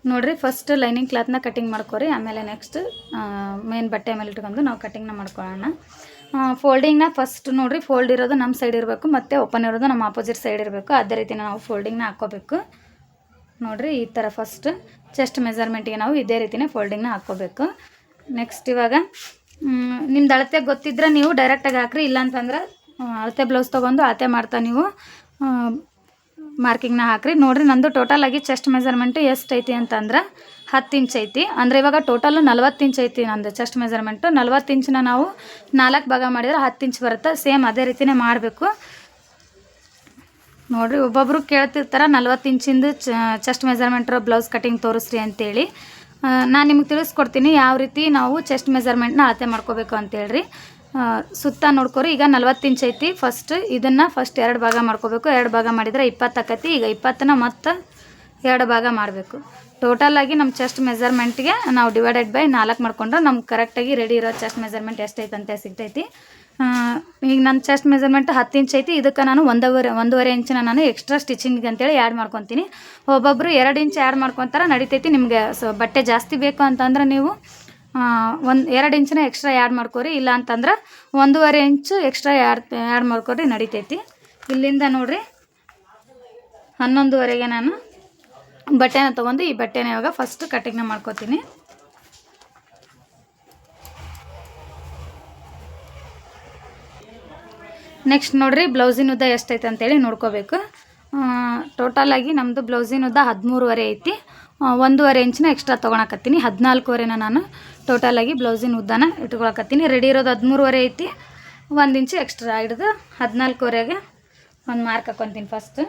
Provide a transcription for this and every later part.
ನೋಡಿರಿ first lining ಕ್ಲಾತ್ನ cutting ಮಾಡ್ಕೊರಿ. ಆಮೇಲೆ ನೆಕ್ಸ್ಟ್ ಮೇನ್ ಬಟ್ಟೆ ಮೇಲೆ ಇಟ್ಕೊಂಡು ನಾವು ಕಟಿಂಗ್ನ ಮಾಡ್ಕೊಳ್ಳೋಣ. ಫೋಲ್ಡಿಂಗ್ನ ಫಸ್ಟ್ ನೋಡಿರಿ, ಫೋಲ್ಡ್ ಇರೋದು ನಮ್ಮ ಸೈಡ್ ಇರಬೇಕು ಮತ್ತು ಓಪನ್ ಇರೋದು ನಮ್ಮ ಆಪೋಸಿಟ್ ಸೈಡ್ ಇರಬೇಕು. ಅದೇ ರೀತಿ ನಾವು ಫೋಲ್ಡಿಂಗ್ನ ಹಾಕ್ಕೋಬೇಕು. ನೋಡಿರಿ ಈ ಥರ ಫಸ್ಟ್ ಚೆಸ್ಟ್ ಮೆಜರ್ಮೆಂಟಿಗೆ ನಾವು ಇದೇ ರೀತಿಯೇ ಫೋಲ್ಡಿಂಗ್ನ ಹಾಕ್ಕೋಬೇಕು. ನೆಕ್ಸ್ಟ್ ಇವಾಗ ನಿಮ್ದು ಅಳತೆ ಗೊತ್ತಿದ್ರೆ ನೀವು ಡೈರೆಕ್ಟಾಗಿ ಹಾಕ್ರಿ. ಇಲ್ಲಾಂತಂದ್ರೆ ಅಳತೆ ಬ್ಲೌಸ್ ತೊಗೊಂಡು ಅಳತೆ ಮಾಡ್ತಾ ನೀವು ಮಾರ್ಕಿಂಗ್ನ ಹಾಕ್ರಿ. ನೋಡಿರಿ ನಂದು ಟೋಟಲ್ ಆಗಿ ಚೆಸ್ಟ್ ಮೆಜರ್ಮೆಂಟು ಎಷ್ಟು ಐತಿ ಅಂತಂದ್ರೆ 10 ಇಂಚ್ ಐತಿ. ಅಂದರೆ ಇವಾಗ ಟೋಟಲ್ 40 ಇಂಚ್ ಐತಿ ನಂದು ಚೆಸ್ಟ್ ಮೆಜರ್ಮೆಂಟು. 40 ಇಂಚನ್ನ ನಾವು 4 ಭಾಗ ಮಾಡಿದರೆ 10 ಇಂಚ್ ಬರುತ್ತೆ. ಸೇಮ್ ಅದೇ ರೀತಿಯೇ ಮಾಡಬೇಕು. ನೋಡಿರಿ ಒಬ್ಬೊಬ್ಬರು ಕೇಳ್ತಿರ್ತಾರೆ 40 ಇಂಚಿಂದು ಚೆಸ್ಟ್ ಮೆಜರ್ಮೆಂಟ್ ಬ್ಲೌಸ್ ಕಟಿಂಗ್ ತೋರಿಸ್ರಿ ಅಂತೇಳಿ. ನಾನು ನಿಮ್ಗೆ ತಿಳಿಸ್ಕೊಡ್ತೀನಿ ಯಾವ ರೀತಿ ನಾವು ಚೆಸ್ಟ್ ಮೆಜರ್ಮೆಂಟ್ನ ಅಳತೆ ಮಾಡ್ಕೋಬೇಕು ಅಂತೇಳ್ರಿ. ಸುತ್ತ ನೋಡ್ಕೊರಿ. ಈಗ 40 ಇಂಚ್ ಐತಿ. ಇದನ್ನು ಫಸ್ಟ್ 2 ಭಾಗ ಮಾಡ್ಕೋಬೇಕು. 2 ಭಾಗ ಮಾಡಿದರೆ 20 ಆಕೈತಿ. ಈಗ 20ನ ಮತ್ತು 2 ಭಾಗ ಮಾಡಬೇಕು. ಟೋಟಲಾಗಿ ನಮ್ಮ ಚೆಸ್ಟ್ ಮೆಜರ್ಮೆಂಟ್ಗೆ ನಾವು ಡಿವೈಡೆಡ್ ಬೈ 4 ಮಾಡ್ಕೊಂಡ್ರೆ ನಮ್ಗೆ ಕರೆಕ್ಟಾಗಿ ರೆಡಿ ಇರೋ ಚೆಸ್ಟ್ ಮೆಜರ್ಮೆಂಟ್ ಎಷ್ಟೈತೆ ಅಂತ ಸಿಗ್ತೈತಿ. ಈಗ ನನ್ನ ಚೆಸ್ಟ್ ಮೆಜರ್ಮೆಂಟ್ 10 ಇಂಚ್ ಐತಿ. ಇದಕ್ಕೆ ನಾನು 1.5 ಇಂಚಿನ ನಾನು ಎಕ್ಸ್ಟ್ರಾ ಸ್ಟಿಚಿಂಗ್ ಅಂತೇಳಿ ಆ್ಯಡ್ ಮಾಡ್ಕೊತೀನಿ. ಒಬ್ಬೊಬ್ಬರು 2 ಇಂಚ್ ಆ್ಯಡ್ ಮಾಡ್ಕೊತಾರೆ, ನಡಿತೈತಿ. ನಿಮಗೆ ಬಟ್ಟೆ ಜಾಸ್ತಿ ಬೇಕು ಅಂತಂದ್ರೆ ನೀವು 2 ಇಂಚಿನ ಎಕ್ಸ್ಟ್ರಾ ಆ್ಯಡ್ ಮಾಡ್ಕೊರಿ. ಇಲ್ಲ ಅಂತಂದ್ರೆ 1.5 ಇಂಚು ಎಕ್ಸ್ಟ್ರಾ ಆ್ಯಡ್ ಮಾಡ್ಕೊರಿ, ನಡಿತೈತಿ. ಇಲ್ಲಿಂದ ನೋಡಿರಿ 11ವರೆಗೆ ನಾನು ಬಟ್ಟೆನ ತೊಗೊಂಡು ಈ ಬಟ್ಟೆನ ಇವಾಗ ಫಸ್ಟ್ ಕಟಿಂಗ್ನ ಮಾಡ್ಕೋತೀನಿ. ನೆಕ್ಸ್ಟ್ ನೋಡಿರಿ ಬ್ಲೌಸಿನ ಉದ್ದ ಎಷ್ಟೈತೆ ಅಂತೇಳಿ ನೋಡ್ಕೋಬೇಕು. ಟೋಟಲಾಗಿ ನಮ್ಮದು ಬ್ಲೌಸಿನ ಉದ್ದ 13.5 ಐತಿ. 1.5 ಇಂಚಿನ ಎಕ್ಸ್ಟ್ರಾ ತೊಗೊಳಕತ್ತೀನಿ. 14.5ನ ನಾನು ಟೋಟಲಾಗಿ ಬ್ಲೌಸಿನ ಉದ್ದನ ಇಟ್ಕೊಳಕತ್ತೀನಿ. ರೆಡಿ ಇರೋದು 13.5 ಐತಿ. 1 ಇಂಚು ಎಕ್ಸ್ಟ್ರಾ ಹಿಡಿದು 14.5ಗೆ ಒಂದು ಮಾರ್ಕ್ ಹಾಕ್ಕೊತೀನಿ ಫಸ್ಟ್.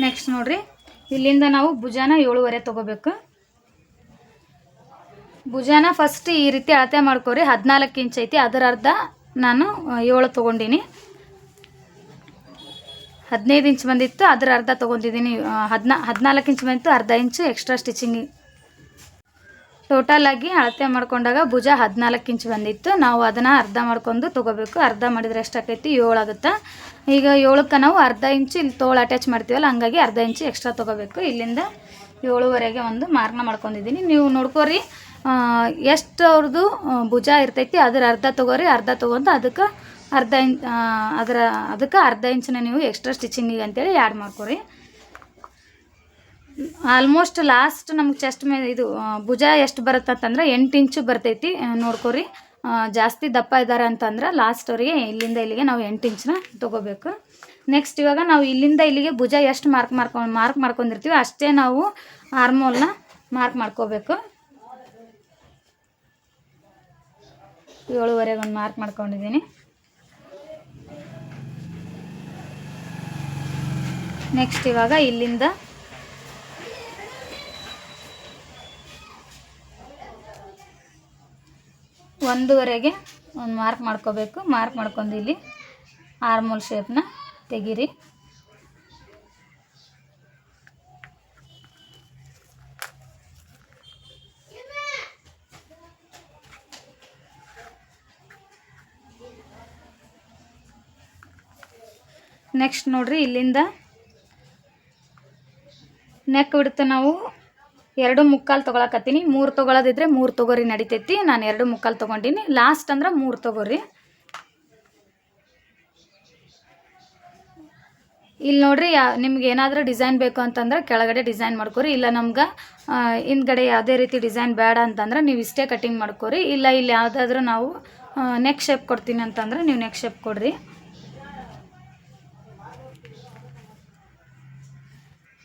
ನೆಕ್ಸ್ಟ್ ನೋಡಿರಿ ಇಲ್ಲಿಂದ ನಾವು ಭುಜಾನ 7.5 ತೊಗೋಬೇಕು. ಭುಜಾನ ಫಸ್ಟ್ ಈ ರೀತಿ ಅಳತೆ ಮಾಡ್ಕೊರಿ. 14 ಇಂಚ್ ಐತಿ, ಅದರ ಅರ್ಧ ನಾನು 7 ತೊಗೊಂಡಿನಿ. 15 ಇಂಚ್ ಬಂದಿತ್ತು, ಅದರ ಅರ್ಧ ತೊಗೊಂಡಿದ್ದೀನಿ. 14 ಇಂಚ್ ಬಂದಿತ್ತು, ಅರ್ಧ ಇಂಚು ಎಕ್ಸ್ಟ್ರಾ ಸ್ಟಿಚಿಂಗ್. ಟೋಟಲಾಗಿ ಅಳತೆ ಮಾಡ್ಕೊಂಡಾಗ ಭುಜ 14 ಇಂಚ್ ಬಂದಿತ್ತು. ನಾವು ಅದನ್ನು ಅರ್ಧ ಮಾಡ್ಕೊಂಡು ತೊಗೋಬೇಕು. ಅರ್ಧ ಮಾಡಿದರೆ ಎಷ್ಟಾಕೈತಿ? 7 ಆಗುತ್ತೆ. ಈಗ 7ಕ್ಕೆ ನಾವು ಅರ್ಧ ಇಂಚು ಇಲ್ಲಿ ತೋಳು ಅಟ್ಯಾಚ್ ಮಾಡ್ತೀವಲ್ಲ, ಹಂಗಾಗಿ ಅರ್ಧ ಇಂಚು ಎಕ್ಸ್ಟ್ರಾ ತೊಗೋಬೇಕು. ಇಲ್ಲಿಂದ 7ವರೆಗೆ ಒಂದು ಮಾರ್ಕ್ನ ಮಾಡ್ಕೊಂಡಿದ್ದೀನಿ. ನೀವು ನೋಡ್ಕೊರಿ ಎಷ್ಟು ಅವ್ರದ್ದು ಭುಜ ಇರ್ತೈತಿ ಅದರ ಅರ್ಧ ತೊಗೋರಿ. ಅರ್ಧ ತೊಗೊಂಡು ಅದಕ್ಕೆ ಅರ್ಧ ಇಂಚನ್ನ ನೀವು ಎಕ್ಸ್ಟ್ರಾ ಸ್ಟಿಚಿಂಗಿಗೆ ಅಂತೇಳಿ ಆ್ಯಡ್ ಮಾಡ್ಕೊರಿ. ಆಲ್ಮೋಸ್ಟ್ ಲಾಸ್ಟ್ ನಮ್ಗೆ ಚೆಸ್ಟ್ ಮೇಲೆ ಇದು ಭುಜ ಎಷ್ಟು ಬರುತ್ತೆ ಅಂತಂದ್ರೆ 8 ಇಂಚು ಬರ್ತೈತಿ. ನೋಡ್ಕೊರಿ, ಜಾಸ್ತಿ ದಪ್ಪ ಇದ್ದಾರೆ ಅಂತಂದ್ರೆ ಲಾಸ್ಟ್ವರೆಗೆ ಇಲ್ಲಿಂದ ಇಲ್ಲಿಗೆ ನಾವು 8 ಇಂಚನ್ನ ತೊಗೋಬೇಕು. ನೆಕ್ಸ್ಟ್ ಇವಾಗ ನಾವು ಇಲ್ಲಿಂದ ಇಲ್ಲಿಗೆ ಭುಜ ಎಷ್ಟು ಮಾರ್ಕ್ ಮಾಡ್ಕೊಂಡಿರ್ತೀವಿ ಅಷ್ಟೇ ನಾವು ಆರ್ಮೋಲ್ನ ಮಾರ್ಕ್ ಮಾಡ್ಕೋಬೇಕು. 7ವರೆಗೆ ಒಂದು ಮಾರ್ಕ್ ಮಾಡ್ಕೊಂಡಿದ್ದೀನಿ. ನೆಕ್ಸ್ಟ್ ಇವಾಗ ಇಲ್ಲಿಂದ 1ವರೆಗೆ ಒಂದು ಮಾರ್ಕ್ ಮಾಡ್ಕೋಬೇಕು. ಮಾರ್ಕ್ ಮಾಡ್ಕೊಂಡು ಇಲ್ಲಿ ಆರ್ಮೋಲ್ ಶೇಪ್ನ ತೆಗೀರಿ. ನೆಕ್ಸ್ಟ್ ನೋಡ್ರಿ ಇಲ್ಲಿಂದ ನೆಕ್ ಬಿಡುತ್ತೆ. ನಾವು 2.25 ತೊಗೊಳಕತ್ತೀನಿ. 3 ತೊಗೊಳೋದಿದ್ರೆ 3 ತೊಗೋರಿ, ನಡಿತೈತಿ. ನಾನು 2.25 ತೊಗೊಂಡಿನಿ. ಲಾಸ್ಟ್ ಅಂದ್ರೆ 3 ತೊಗೋರಿ. ಇಲ್ಲಿ ನೋಡ್ರಿ ನಿಮ್ಗೆ ಏನಾದರೂ ಡಿಸೈನ್ ಬೇಕು ಅಂತಂದ್ರೆ ಕೆಳಗಡೆ ಡಿಸೈನ್ ಮಾಡ್ಕೊರಿ. ಇಲ್ಲ ನಮ್ಗೆ ಹಿಂದ್ಗಡೆ ಯಾವುದೇ ರೀತಿ ಡಿಸೈನ್ ಬೇಡ ಅಂತಂದ್ರೆ ನೀವು ಇಷ್ಟೇ ಕಟಿಂಗ್ ಮಾಡ್ಕೊರಿ. ಇಲ್ಲ ಇಲ್ಲಿ ಯಾವುದಾದ್ರೂ ನಾವು ನೆಕ್ ಶೇಪ್ ಕೊಡ್ತೀನಿ ಅಂತಂದ್ರೆ ನೀವು ನೆಕ್ ಶೇಪ್ ಕೊಡ್ರಿ.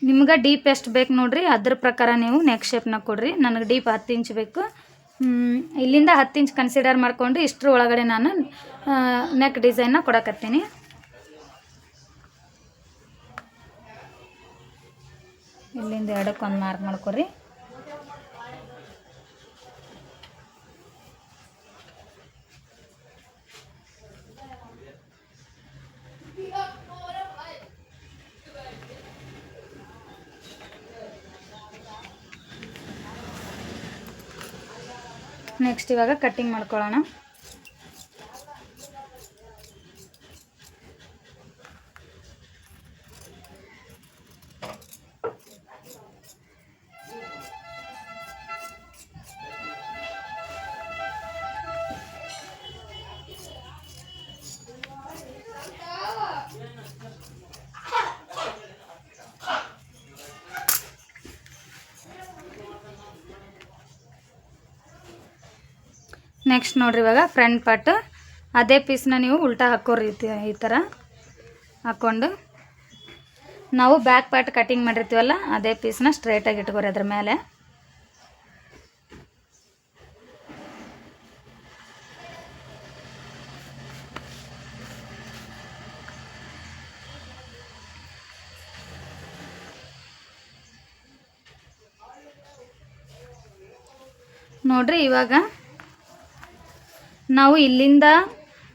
ನಿಮ್ಗೆ ಡೀಪ್ ಎಷ್ಟು ಬೇಕು ನೋಡಿರಿ, ಅದ್ರ ಪ್ರಕಾರ ನೀವು ನೆಕ್ ಶೇಪ್ನ ಕೊಡ್ರಿ. ನನಗೆ ಡೀಪ್ 10 ಇಂಚ್ ಬೇಕು. ಇಲ್ಲಿಂದ 10 ಇಂಚ್ ಕನ್ಸಿಡರ್ ಮಾಡಿಕೊಂಡು ಇಷ್ಟರ ಒಳಗಡೆ ನಾನು ನೆಕ್ ಡಿಸೈನ್ನ ಕೊಡಕತ್ತೀನಿ. ಇಲ್ಲಿಂದ 2ಕ್ಕೆ ಒಂದು ಮಾರ್ಕ್ ಮಾಡ್ಕೊರಿ. ನೆಕ್ಸ್ಟ್ ಇವಾಗ ಕಟ್ಟಿಂಗ್ ಮಾಡ್ಕೊಳ್ಳೋಣ. ನೆಕ್ಸ್ಟ್ ನೋಡ್ರಿ ಇವಾಗ ಫ್ರಂಟ್ ಪಾರ್ಟ್ ಅದೇ ಪೀಸ್ನ ನೀವು ಉಲ್ಟಾ ಹಾಕೋರಿ ಈ ಥರ ಹಾಕ್ಕೊಂಡು ನಾವು ಬ್ಯಾಕ್ ಪಾರ್ಟ್ ಕಟಿಂಗ್ ಮಾಡಿರ್ತೀವಲ್ಲ ಅದೇ ಪೀಸ್ನ ಸ್ಟ್ರೈಟಾಗಿ ಇಟ್ಕೋರಿ ಅದ್ರ ಮೇಲೆ. ನೋಡ್ರಿ ಇವಾಗ ನಾವು ಇಲ್ಲಿಂದ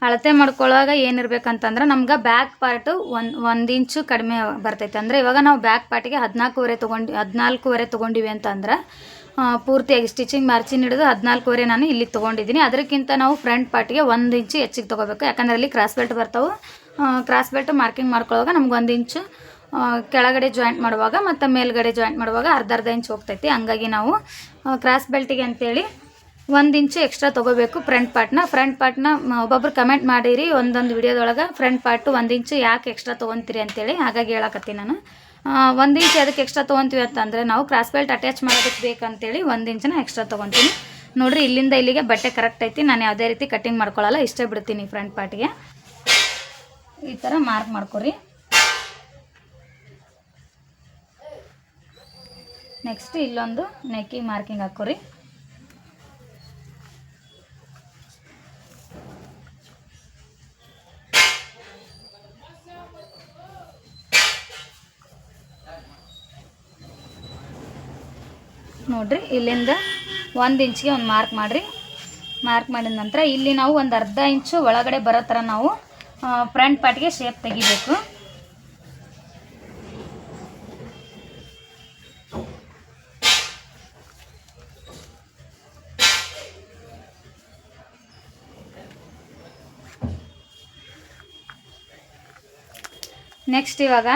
ಅಳತೆ ಮಾಡ್ಕೊಳ್ಳುವಾಗ ಏನಿರ್ಬೇಕಂತಂದ್ರೆ ನಮ್ಗೆ ಬ್ಯಾಕ್ ಪಾರ್ಟು ಒಂದು ಇಂಚು ಕಡಿಮೆ ಬರ್ತೈತೆ. ಅಂದರೆ ಇವಾಗ ನಾವು ಬ್ಯಾಕ್ ಪಾರ್ಟಿಗೆ 14.5 ತೊಗೊಂಡಿವಿ ಅಂತಂದ್ರೆ ಪೂರ್ತಿಯಾಗಿ ಸ್ಟಿಚಿಂಗ್ ಮಾರ್ಜಿನ್ ಹಿಡಿದು 14.5 ನಾನು ಇಲ್ಲಿ ತೊಗೊಂಡಿದ್ದೀನಿ. ಅದಕ್ಕಿಂತ ನಾವು ಫ್ರಂಟ್ ಪಾರ್ಟಿಗೆ 1 ಇಂಚು ಹೆಚ್ಚಿಗೆ ತೊಗೋಬೇಕು. ಯಾಕಂದರೆ ಅಲ್ಲಿ ಕ್ರಾಸ್ ಬೆಲ್ಟ್ ಬರ್ತಾವೆ. ಕ್ರಾಸ್ ಬೆಲ್ಟ್ ಮಾರ್ಕಿಂಗ್ ಮಾಡ್ಕೊಳ್ಳುವಾಗ ನಮ್ಗೆ 1 ಇಂಚು ಕೆಳಗಡೆ ಜಾಯಿಂಟ್ ಮಾಡುವಾಗ ಮತ್ತು ಮೇಲ್ಗಡೆ ಜಾಯಿಂಟ್ ಮಾಡುವಾಗ ಅರ್ಧ ಇಂಚ್ ಹೋಗ್ತೈತಿ. ಹಂಗಾಗಿ ನಾವು ಕ್ರಾಸ್ ಬೆಲ್ಟಿಗೆ ಅಂತೇಳಿ 1 ಇಂಚು ಎಕ್ಸ್ಟ್ರಾ ತೊಗೋಬೇಕು ಫ್ರಂಟ್ ಪಾರ್ಟ್ನ. ಒಬ್ಬೊಬ್ರು ಕಮೆಂಟ್ ಮಾಡಿರಿ ಒಂದೊಂದು ವಿಡಿಯೋದೊಳಗೆ ಫ್ರಂಟ್ ಪಾರ್ಟು 1 ಇಂಚು ಯಾಕೆ ಎಕ್ಸ್ಟ್ರಾ ತೊಗೊತೀರಿ ಅಂತೇಳಿ. ಹಾಗಾಗಿ ಹೇಳಕತ್ತೀನಿ ನಾನು 1 ಇಂಚ್ ಅದಕ್ಕೆ ಎಕ್ಸ್ಟ್ರಾ ತೊಗೊತೀವಿ ಅಂತಂದರೆ ನಾವು ಕ್ರಾಸ್ ಬೆಲ್ಟ್ ಅಟ್ಯಾಚ್ ಮಾಡೋದಕ್ಕೆ ಬೇಕಂತೇಳಿ 1 ಇಂಚನ್ನ ಎಕ್ಸ್ಟ್ರಾ ತೊಗೊತೀನಿ. ನೋಡಿರಿ ಇಲ್ಲಿಂದ ಇಲ್ಲಿಗೆ ಬಟ್ಟೆ ಕರೆಕ್ಟ್ ಐತಿ. ನಾನು ಯಾವುದೇ ರೀತಿ ಕಟ್ಟಿಂಗ್ ಮಾಡ್ಕೊಳ್ಳಲ್ಲ, ಇಷ್ಟೇ ಬಿಡ್ತೀನಿ ಫ್ರಂಟ್ ಪಾರ್ಟಿಗೆ. ಈ ಥರ ಮಾರ್ಕ್ ಮಾಡ್ಕೊರಿ. ನೆಕ್ಸ್ಟ್ ಇಲ್ಲೊಂದು ನೆಕ್ಕಿಗೆ ಮಾರ್ಕಿಂಗ್ ಹಾಕೋರಿ. ನೋಡ್ರಿ ಇಲ್ಲಿಂದ 1 ಇಂಚಿಗೆ ಒಂದು ಮಾರ್ಕ್ ಮಾಡಿರಿ. ಮಾರ್ಕ್ ಮಾಡಿದ ನಂತರ ಇಲ್ಲಿ ನಾವು ಒಂದು ಅರ್ಧ ಇಂಚು ಒಳಗಡೆ ಬರೋ ಥರ ನಾವು ಫ್ರಂಟ್ ಪಾರ್ಟ್ಗೆ ಶೇಪ್ ತೆಗಿಬೇಕು. ನೆಕ್ಸ್ಟ್ ಇವಾಗ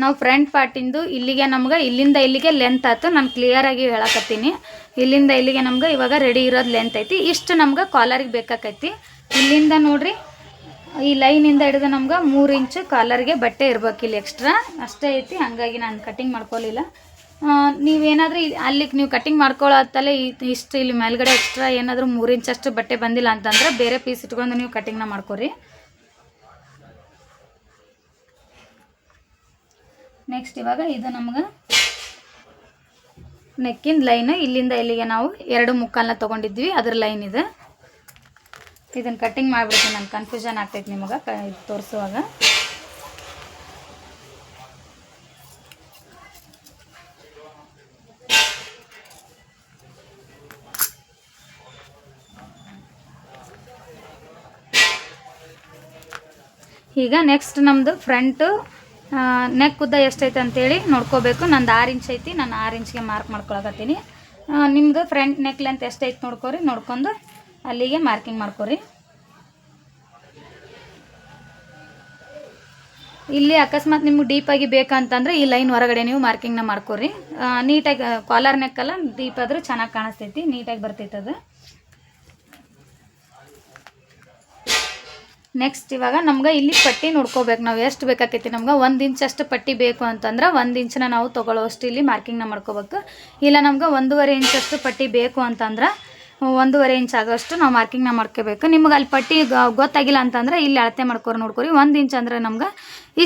ನಾವು ಫ್ರಂಟ್ ಪಾರ್ಟಿಂದು ಇಲ್ಲಿಗೆ ನಮ್ಗೆ ಇಲ್ಲಿಂದ ಇಲ್ಲಿಗೆ ಲೆಂತ್ ಆಯ್ತು. ನಾನು ಕ್ಲಿಯರಾಗಿ ಹೇಳಕತ್ತೀನಿ. ಇಲ್ಲಿಂದ ಇಲ್ಲಿಗೆ ನಮ್ಗೆ ಇವಾಗ ರೆಡಿ ಇರೋದು ಲೆಂತ್ ಐತಿ. ಇಷ್ಟು ನಮ್ಗೆ ಕಾಲರಿಗೆ ಬೇಕಾಕೈತಿ. ಇಲ್ಲಿಂದ ನೋಡ್ರಿ ಈ ಲೈನಿಂದ ಹಿಡಿದು ನಮ್ಗೆ 3 ಇಂಚು ಕಾಲರ್ಗೆ ಬಟ್ಟೆ ಇರ್ಬೇಕು. ಇಲ್ಲಿ ಎಕ್ಸ್ಟ್ರಾ ಅಷ್ಟೇ ಐತಿ. ಹಾಗಾಗಿ ನಾನು ಕಟ್ಟಿಂಗ್ ಮಾಡ್ಕೊಳ್ಳಿಲ್ಲ. ನೀವೇನಾದರೂ ಅಲ್ಲಿಗೆ ನೀವು ಕಟ್ಟಿಂಗ್ ಮಾಡ್ಕೊಳ್ಳೋತ್ತಲ್ಲೇ ಇಷ್ಟು ಇಲ್ಲಿ ಮೇಲ್ಗಡೆ ಎಕ್ಸ್ಟ್ರಾ ಏನಾದರೂ 3 ಇಂಚಷ್ಟು ಬಟ್ಟೆ ಬಂದಿಲ್ಲ ಅಂತಂದ್ರೆ ಬೇರೆ ಪೀಸ್ ಇಟ್ಕೊಂಡು ನೀವು ಕಟ್ಟಿಂಗ್ನ ಮಾಡ್ಕೊರಿ. ನೆಕ್ಸ್ಟ್ ಇವಾಗ ಇದು ನಮ್ಗೆ ನೆಕ್ಕಿನ ಲೈನ್ ಇಲ್ಲಿಂದ ಇಲ್ಲಿಗೆ ನಾವು 2 ಮುಕ್ಕಾಲನ್ನ ತೊಗೊಂಡಿದ್ವಿ, ಅದ್ರ ಲೈನ್ ಇದೆ. ಇದನ್ನು ಕಟ್ಟಿಂಗ್ ಮಾಡಿಬಿಡ್ತೀನಿ. ನಾನು ಕನ್ಫ್ಯೂಷನ್ ಆಗ್ತೈತೆ ನಿಮಗೆ ತೋರಿಸುವಾಗ. ಈಗ ನೆಕ್ಸ್ಟ್ ನಮ್ಮದು ಫ್ರಂಟು ನೆಕ್ ಉದ್ದ ಎಷ್ಟೈತೆ ಅಂತೇಳಿ ನೋಡ್ಕೋಬೇಕು. ನಂದು 6 ಇಂಚ್ ಐತಿ. ನಾನು 6 ಇಂಚ್ಗೆ ಮಾರ್ಕ್ ಮಾಡ್ಕೊಳಕತ್ತೀನಿ. ನಿಮ್ಮದು ಫ್ರಂಟ್ ನೆಕ್ ಲೆಂತ್ ಎಷ್ಟೈತೆ ನೋಡ್ಕೊರಿ. ನೋಡ್ಕೊಂಡು ಅಲ್ಲಿಗೆ ಮಾರ್ಕಿಂಗ್ ಮಾಡ್ಕೊರಿ. ಇಲ್ಲಿ ಅಕಸ್ಮಾತ್ ನಿಮ್ಗೆ ಡೀಪಾಗಿ ಬೇಕಂತಂದ್ರೆ ಈ ಲೈನ್ ಹೊರಗಡೆ ನೀವು ಮಾರ್ಕಿಂಗ್ನ ಮಾಡ್ಕೊರಿ. ನೀಟಾಗಿ ಕಾಲರ್ ನೆಕ್ಕಲ್ಲ ಡೀಪ್ ಆದರೂ ಚೆನ್ನಾಗಿ ಕಾಣಿಸ್ತೈತಿ, ನೀಟಾಗಿ ಬರ್ತೈತೆ ಅದು. ನೆಕ್ಸ್ಟ್ ಇವಾಗ ನಮ್ಗೆ ಇಲ್ಲಿ ಪಟ್ಟಿ ನೋಡ್ಕೋಬೇಕು. ನಾವು ಎಷ್ಟು ಬೇಕಾಕೈತಿ ನಮ್ಗೆ 1 ಇಂಚಷ್ಟು ಪಟ್ಟಿ ಬೇಕು ಅಂತಂದ್ರೆ 1 ಇಂಚನ್ನ ನಾವು ತೊಗೊಳ್ಳೋಷ್ಟು ಇಲ್ಲಿ ಮಾರ್ಕಿಂಗ್ನ ಮಾಡ್ಕೋಬೇಕು. ಇಲ್ಲ ನಮ್ಗೆ 1.5 ಇಂಚಷ್ಟು ಪಟ್ಟಿ ಬೇಕು ಅಂತಂದ್ರೆ 1.5 ಇಂಚ್ ಆಗೋಷ್ಟು ನಾವು ಮಾರ್ಕಿಂಗ್ನ ಮಾಡ್ಕೋಬೇಕು. ನಿಮ್ಗೆ ಅಲ್ಲಿ ಪಟ್ಟಿ ಗೊತ್ತಾಗಿಲ್ಲ ಅಂತಂದ್ರೆ ಇಲ್ಲಿ ಅಳತೆ ಮಾಡ್ಕೊರಿ. ನೋಡ್ಕೊರಿ 1 ಇಂಚ್ ಅಂದ್ರೆ ನಮ್ಗೆ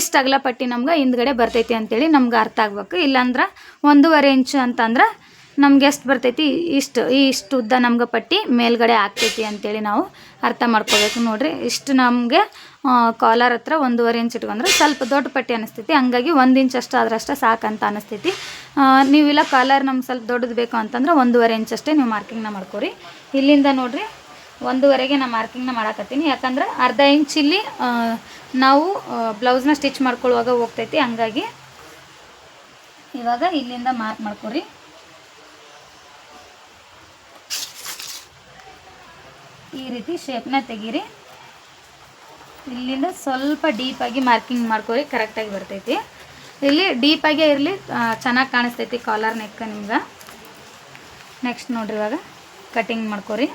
ಇಷ್ಟು ಅಗಲ ಪಟ್ಟಿ ನಮ್ಗೆ ಹಿಂದ್ಗಡೆ ಬರ್ತೈತಿ ಅಂತೇಳಿ ನಮ್ಗೆ ಅರ್ಥ ಆಗ್ಬೇಕು. ಇಲ್ಲಾಂದ್ರೆ 1.5 ಇಂಚು ಅಂತಂದ್ರೆ ನಮ್ಗೆ ಎಷ್ಟು ಬರ್ತೈತಿ ಇಷ್ಟು ಉದ್ದ ನಮ್ಗೆ ಪಟ್ಟಿ ಮೇಲ್ಗಡೆ ಆಗ್ತೈತಿ ಅಂತೇಳಿ ನಾವು ಅರ್ಥ ಮಾಡ್ಕೋಬೇಕು. ನೋಡಿರಿ ಇಷ್ಟು ನಮಗೆ ಕಾಲರ್ ಹತ್ರ 1.5 ಇಂಚ್ ಇಟ್ಕೊಂಡ್ರೆ ಸ್ವಲ್ಪ ದೊಡ್ಡ ಪಟ್ಟಿ ಅನ್ನಿಸ್ತೈತಿ. ಹಂಗಾಗಿ 1 ಇಂಚ್ ಅಷ್ಟು ಆದ್ರಷ್ಟೇ ಸಾಕಂತ ಅನ್ನಿಸ್ತೈತಿ. ನೀವಿಲ್ಲ ಕಾಲರ್ ನಮ್ಗೆ ಸ್ವಲ್ಪ ದೊಡ್ಡದು ಬೇಕು ಅಂತಂದ್ರೆ 1.5 ಇಂಚ್ ಅಷ್ಟೇ ನೀವು ಮಾರ್ಕಿಂಗ್ನ ಮಾಡ್ಕೊರಿ. ಇಲ್ಲಿಂದ ನೋಡಿರಿ 1.5ಗೆ ನಾನು ಮಾರ್ಕಿಂಗ್ನ ಮಾಡಾಕತ್ತೀನಿ. ಯಾಕಂದ್ರೆ ಅರ್ಧ ಇಂಚ್ ಇಲ್ಲಿ ನಾವು ಬ್ಲೌಸ್ನ ಸ್ಟಿಚ್ ಮಾಡ್ಕೊಳ್ಳುವಾಗ ಹೋಗ್ತೈತಿ. ಹಂಗಾಗಿ ಇವಾಗ ಇಲ್ಲಿಂದ ಮಾರ್ಕ್ ಮಾಡ್ಕೊರಿ. ಈ ರೀತಿ ಶೇಪ್ನ ತೆಗೀರಿ. ಇಲ್ಲಿಂದ ಸ್ವಲ್ಪ ಡೀಪಾಗಿ ಮಾರ್ಕಿಂಗ್ ಮಾಡ್ಕೊರಿ, ಕರೆಕ್ಟಾಗಿ ಬರ್ತೈತಿ. ಇಲ್ಲಿ ಡೀಪಾಗೇ ಇರಲಿ, ಚೆನ್ನಾಗಿ ಕಾಣಿಸ್ತೈತಿ ಕಾಲರ್ ನೆಕ್ ನಿಮ್ಗೆ. ನೆಕ್ಸ್ಟ್ ನೋಡ್ರಿ ಇವಾಗ ಕಟಿಂಗ್ ಮಾಡ್ಕೊರಿ.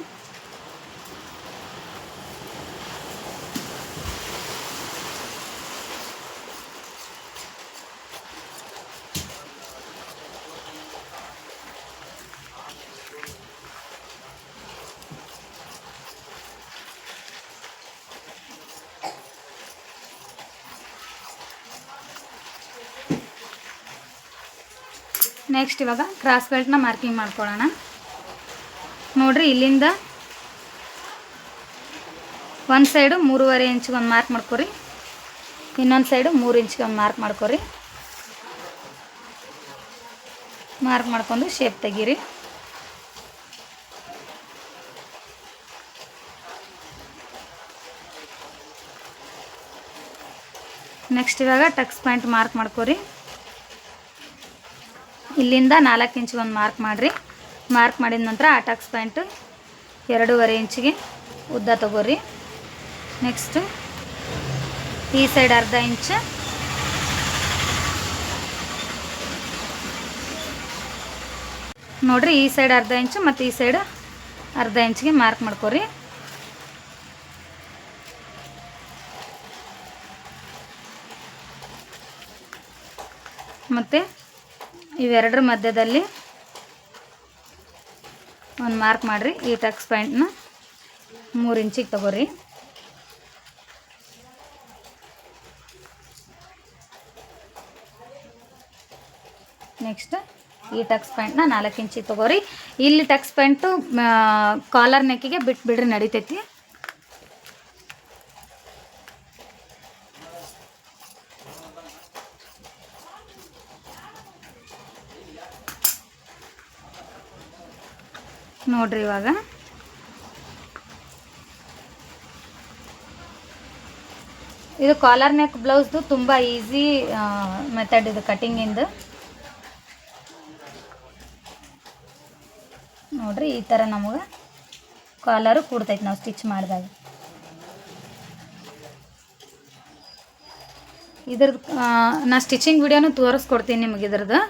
ನೆಕ್ಸ್ಟ್ ಇವಾಗ ಕ್ರಾಸ್ ಬೆಲ್ಟ್ನ ಮಾರ್ಕಿಂಗ್ ಮಾಡ್ಕೊಳ್ಳೋಣ. ನೋಡಿರಿ, ಇಲ್ಲಿಂದ ಒಂದು ಸೈಡು 3.5 ಇಂಚಿಗೆ ಒಂದು ಮಾರ್ಕ್ ಮಾಡ್ಕೊರಿ, ಇನ್ನೊಂದು ಸೈಡು 3 ಇಂಚಿಗೆ ಒಂದು ಮಾರ್ಕ್ ಮಾಡ್ಕೊರಿ. ಮಾರ್ಕ್ ಮಾಡ್ಕೊಂಡು ಶೇಪ್ ತೆಗೀರಿ. ನೆಕ್ಸ್ಟ್ ಇವಾಗ ಟಕ್ಸ್ ಪಾಯಿಂಟ್ ಮಾರ್ಕ್ ಮಾಡ್ಕೊರಿ. ಇಲ್ಲಿಂದ 4 ಇಂಚಿಗೆ ಒಂದು ಮಾರ್ಕ್ ಮಾಡಿರಿ. ಮಾರ್ಕ್ ಮಾಡಿದ ನಂತರ ಆ ಟಕ್ಸ್ ಪಾಯಿಂಟ್ 2.5 ಇಂಚಿಗೆ ಉದ್ದ ತಗೋರಿ. ನೆಕ್ಸ್ಟ್ ಈ ಸೈಡ್ ಅರ್ಧ ಇಂಚ್, ನೋಡಿರಿ ಈ ಸೈಡ್ ಅರ್ಧ ಇಂಚು ಮತ್ತು ಈ ಸೈಡ್ ಅರ್ಧ ಇಂಚಿಗೆ ಮಾರ್ಕ್ ಮಾಡ್ಕೊರಿ. ಮತ್ತು ಇವೆರಡರ ಮಧ್ಯದಲ್ಲಿ ಒಂದು ಮಾರ್ಕ್ ಮಾಡಿರಿ. ಈ ಟಕ್ಸ್ ಪಾಯಿಂಟ್ನ 3 ಇಂಚಿಗೆ ತಗೋರಿ. ನೆಕ್ಸ್ಟ್ ಈ ಟಕ್ಸ್ ಪಾಯಿಂಟ್ನ 4 ಇಂಚಿಗೆ ತಗೋರಿ. ಇಲ್ಲಿ ಟಕ್ಸ್ ಪಾಯಿಂಟು ಕಾಲರ್ ನೆಕ್ಕಿಗೆ ಬಿಟ್ಬಿಡ್ರಿ, ನಡಿತೈತಿ. ನೋಡ್ರಿ ಇವಾಗ ಇದು ಕಾಲರ್ ನೆಕ್ ಬ್ಲೌಸ್ದು ತುಂಬ ಈಸಿ ಮೆಥಡ್ ಇದು ಕಟಿಂಗಿಂದು. ನೋಡ್ರಿ ಈ ಥರ ನಮಗೆ ಕಾಲರು ಕೂಡ್ತೈತೆ ನಾವು ಸ್ಟಿಚ್ ಮಾಡಿದಾಗ. ಇದ್ರದ್ದು ನಾ ಸ್ಟಿಚಿಂಗ್ ವಿಡಿಯೋನು ತೋರಿಸ್ಕೊಡ್ತೀನಿ ನಿಮಗೆ ಇದ್ರದ್ದು.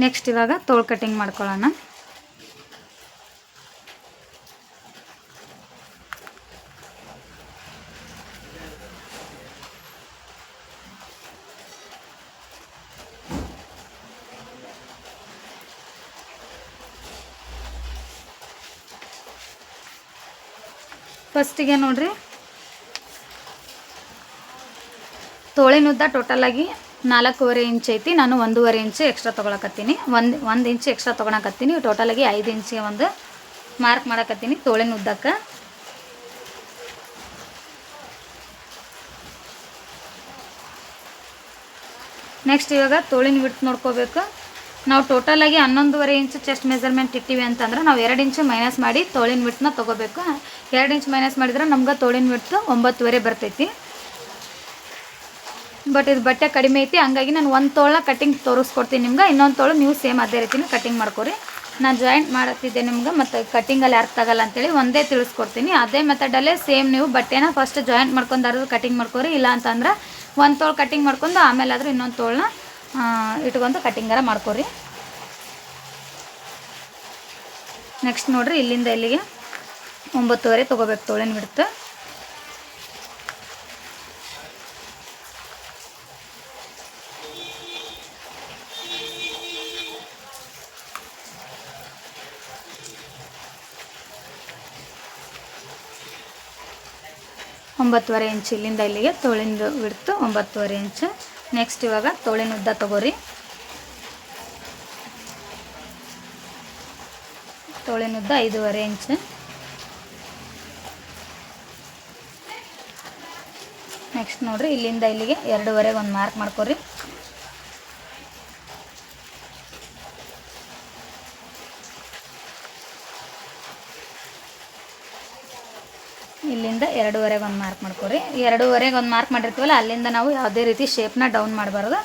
ನೆಕ್ಸ್ಟ್ ಇವಾಗ ತೋಳು ಕಟಿಂಗ್ ಮಾಡ್ಕೊಳ್ಳೋಣ. ಫಸ್ಟಿಗೆ ನೋಡ್ರಿ, ತೋಳಿನ ಉದ್ದ ಟೋಟಲಾಗಿ 4.5 ಇಂಚ್ ಐತಿ. ನಾನು 1.5 ಇಂಚ್ ಎಕ್ಸ್ಟ್ರಾ ತೊಗೊಳಕತ್ತೀನಿ. ಒಂದು ಇಂಚ್ ಎಕ್ಸ್ಟ್ರಾ ತೊಗೊಳಕತ್ತೀನಿ. ಟೋಟಲಾಗಿ 5 ಇಂಚಿಗೆ ಒಂದು ಮಾರ್ಕ್ ಮಾಡಕತ್ತೀನಿ ತೋಳಿನ ಉದ್ದಕ್ಕೆ. ನೆಕ್ಸ್ಟ್ ಇವಾಗ ತೋಳಿನ ವಿಡ್ತ್ ನೋಡ್ಕೋಬೇಕು. ನಾವು ಟೋಟಲಾಗಿ 11.5 ಇಂಚ್ ಚೆಸ್ಟ್ ಮೆಜರ್ಮೆಂಟ್ ಇಟ್ಟಿವಿ ಅಂತಂದ್ರೆ ನಾವು 2 ಇಂಚ್ ಮೈನಸ್ ಮಾಡಿ ತೋಳಿನ ವಿಡ್ತನ್ನ ತೊಗೋಬೇಕು. 2 ಇಂಚ್ ಮೈನಸ್ ಮಾಡಿದ್ರೆ ನಮ್ಗೆ ತೋಳಿನ ವಿಡ್ತು 9.5 ಬರ್ತೈತಿ. ಬಟ್ ಇದು ಬಟ್ಟೆ ಕಡಿಮೆ ಐತಿ, ಹಂಗಾಗಿ ನಾನು ಒಂದು ತೋಳನ್ನ ಕಟಿಂಗ್ ತೋರಿಸ್ಕೊಡ್ತೀನಿ ನಿಮ್ಗೆ. ಇನ್ನೊಂದು ತೋಳು ನೀವು ಸೇಮ್ ಅದೇ ರೀತಿನೇ ಕಟಿಂಗ್ ಮಾಡ್ಕೊರಿ. ನಾನು ಜಾಯಿಂಟ್ ಮಾಡುತ್ತಿದ್ದೆ ನಿಮ್ಗೆ, ಮತ್ತು ಕಟ್ಟಿಂಗಲ್ಲಿ ಅರ್ಥ ಆಗಲ್ಲ ಅಂತೇಳಿ ಒಂದೇ ತಿಳಿಸ್ಕೊಡ್ತೀನಿ. ಅದೇ ಮೆಥಡಲ್ಲೇ ಸೇಮ್ ನೀವು ಬಟ್ಟೆನ ಫಸ್ಟ್ ಜಾಯಿಂಟ್ ಮಾಡ್ಕೊಂಡು ಕಟಿಂಗ್ ಮಾಡ್ಕೊರಿ. ಇಲ್ಲ ಅಂತಂದ್ರೆ ಒಂದು ತೋಳು ಕಟಿಂಗ್ ಮಾಡ್ಕೊಂಡು ಆಮೇಲೆ ಆದರೂ ಇನ್ನೊಂದು ತೋಳನ್ನ ಇಟ್ಕೊಂಡು ಕಟಿಂಗಾರ ಮಾಡ್ಕೊರಿ. ನೆಕ್ಸ್ಟ್ ನೋಡಿರಿ, ಇಲ್ಲಿಂದ ಇಲ್ಲಿಗೆ 9.5 ತೊಗೋಬೇಕು ತೋಳಿನ ಬಿಡ್ತು. ಒಂಬತ್ತುವರೆ ಇಂಚ್ ಇಲ್ಲಿಂದ ಇಲ್ಲಿಗೆ ತೋಳಿಂದ ಬಿಡ್ತು 9.5 ಇಂಚ್. ನೆಕ್ಸ್ಟ್ ಇವಾಗ ತೋಳಿನ ಉದ್ದ ತಗೋರಿ. ತೋಳಿನ ಉದ್ದ 5.5 ಇಂಚ್. ನೆಕ್ಸ್ಟ್ ನೋಡ್ರಿ, ಇಲ್ಲಿಂದ ಇಲ್ಲಿಗೆ 2.5 ಒಂದು ಮಾರ್ಕ್ ಮಾಡ್ಕೊರಿ. ಇಲ್ಲಿಂದ 2.5 ಒಂದು ಮಾರ್ಕ್ ಮಾಡ್ಕೊರಿ. 2.5 ಒಂದು ಮಾರ್ಕ್ ಮಾಡಿರ್ತೀವಲ್ಲ, ಅಲ್ಲಿಂದ ನಾವು ಯಾವುದೇ ರೀತಿ ಶೇಪ್ನ ಡೌನ್ ಮಾಡಬಾರ್ದು.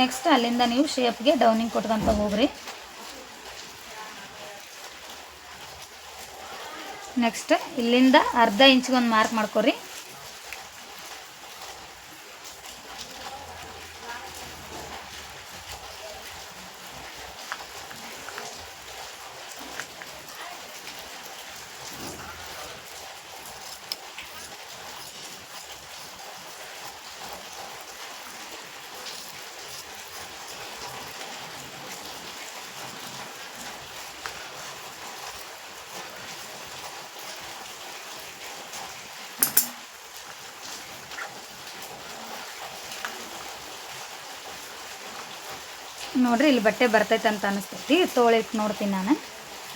ನೆಕ್ಸ್ಟ್ ಅಲ್ಲಿಂದ ನೀವು ಶೇಪ್ಗೆ ಡೌನಿಂಗ್ ಕೊಟ್ಕೊಂತ ಹೋಗ್ರಿ. ನೆಕ್ಸ್ಟ್ ಇಲ್ಲಿಂದ ಅರ್ಧ ಇಂಚ್ಗೆ ಒಂದು ಮಾರ್ಕ್ ಮಾಡ್ಕೊರಿ. ನೋಡ್ರಿ ಇಲ್ಲಿ ಬಟ್ಟೆ ಬರ್ತೈತೆ ಅಂತ ಅನಿಸ್ತೈತಿ. ತೋಳಿಟ್ಟು ನೋಡ್ತೀನಿ ನಾನು,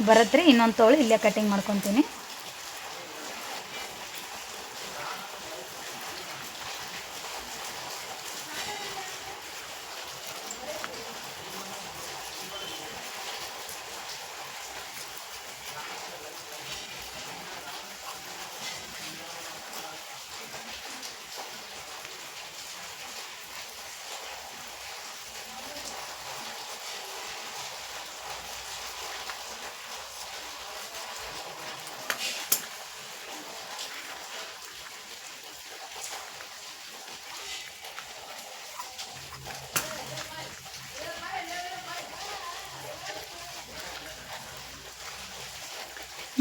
ಬರತ್ರಿ. ಇನ್ನೊಂದು ತೋಳು ಇಲ್ಲೇ ಕಟಿಂಗ್ ಮಾಡ್ಕೊತೀನಿ.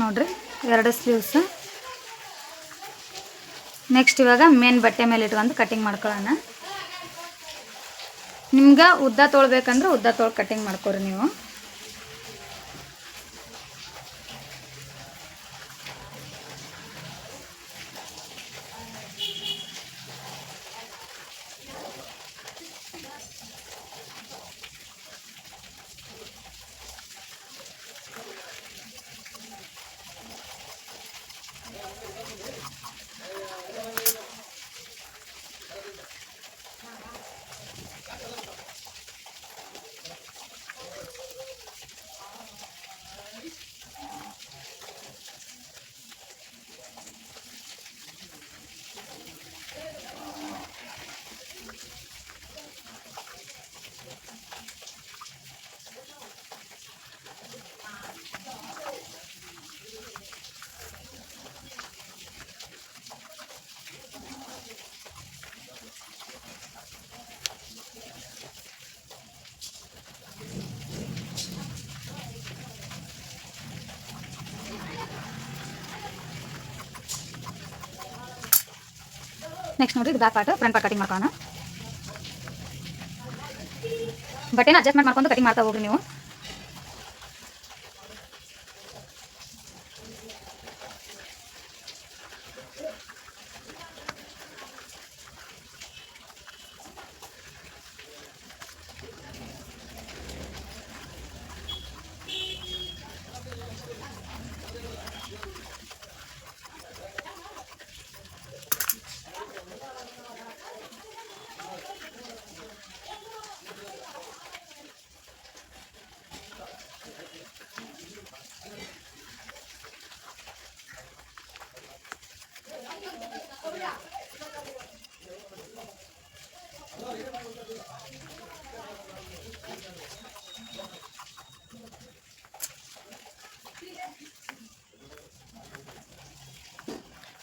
ನೋಡ್ರಿ 2 ಸ್ಲೀವ್ಸ್. ನೆಕ್ಸ್ಟ್ ಇವಾಗ ಮೇನ್ ಬಟ್ಟೆ ಮೇಲೆ ಇಟ್ಕೊಂಡು ಕಟಿಂಗ್ ಮಾಡ್ಕೊಳ್ಳೋಣ. ನಿಮ್ಗೆ ಉದ್ದ ತೊಳ್ಬೇಕಂದ್ರೆ ಉದ್ದ ತೊಳ್ ಕಟಿಂಗ್ ಮಾಡ್ಕೊರಿ ನೀವು. ನೆಕ್ಸ್ಟ್ ನೋಡ್ರಿ ಇದು back part, front part cutting ಮಾಡ್ಕೊಳ್ಳೋಣ. ಬಟ್ಟೆನ ಅಡ್ಜಸ್ಟ್ಮೆಂಟ್ ಮಾಡ್ಕೊಂಡು ಕಟಿಂಗ್ ಮಾಡ್ತಾ ಹೋಗ್ರಿ ನೀವು.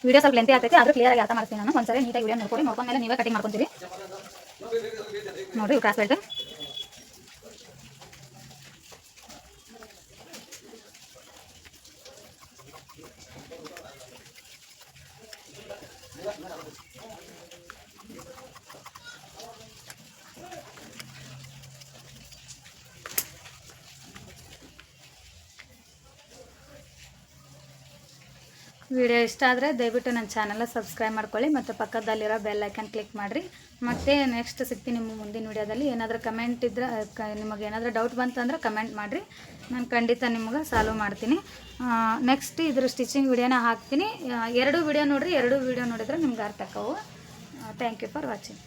ವಿಡಿಯೋ ಸ್ವಲ್ಪ ಲೆಂತಿ ಆಗ್ತೈತೆ, ಆದ್ರೂ ಕ್ಲಿಯರ್ ಆಗಿ ಅರ್ಥ ಮಾಡ್ತೀನಿ ನಾನು. ಒಂದ್ಸರಿ ನೀಟಾಗಿ ವಿಡಿಯೋ ನೋಡ್ಕೊಂಡು ಮೇಲೆ ನೀವೇ ಕಟಿಂಗ್ ಮಾಡ್ಕೊಂತೀರಿ. ನೋಡ್ರಿ ಕ್ರಾಸ್ ಬೆಲ್ಟ್. ವಿಡಿಯೋ ಇಷ್ಟ ಆದರೆ ದಯವಿಟ್ಟು ನನ್ನ ಚಾನಲ್ನ ಸಬ್ಸ್ಕ್ರೈಬ್ ಮಾಡ್ಕೊಳ್ಳಿ ಮತ್ತು ಪಕ್ಕದಲ್ಲಿರೋ ಬೆಲ್ ಐಕನ್ ಕ್ಲಿಕ್ ಮಾಡಿರಿ. ಮತ್ತು ನೆಕ್ಸ್ಟ್ ಸಿಗ್ತೀನಿ ನಿಮ್ಮ ಮುಂದಿನ ವಿಡಿಯೋದಲ್ಲಿ. ಏನಾದರೂ ಕಮೆಂಟ್ ಇದ್ದರೆ ನಿಮಗೆ ಏನಾದರೂ ಡೌಟ್ ಬಂತಂದ್ರೆ ಕಮೆಂಟ್ ಮಾಡಿರಿ, ನಾನು ಖಂಡಿತ ನಿಮಗೆ ಸಾಲ್ವ್ ಮಾಡ್ತೀನಿ. ನೆಕ್ಸ್ಟ್ ಇದ್ರ ಸ್ಟಿಚಿಂಗ್ ವಿಡಿಯೋನ ಹಾಕ್ತೀನಿ. 2 ವಿಡಿಯೋ ನೋಡಿರಿ, 2 ವಿಡಿಯೋ ನೋಡಿದ್ರೆ ನಿಮ್ಗೆ ಅರ್ಥ ಆಕ್ಕವು. Thank you for watching.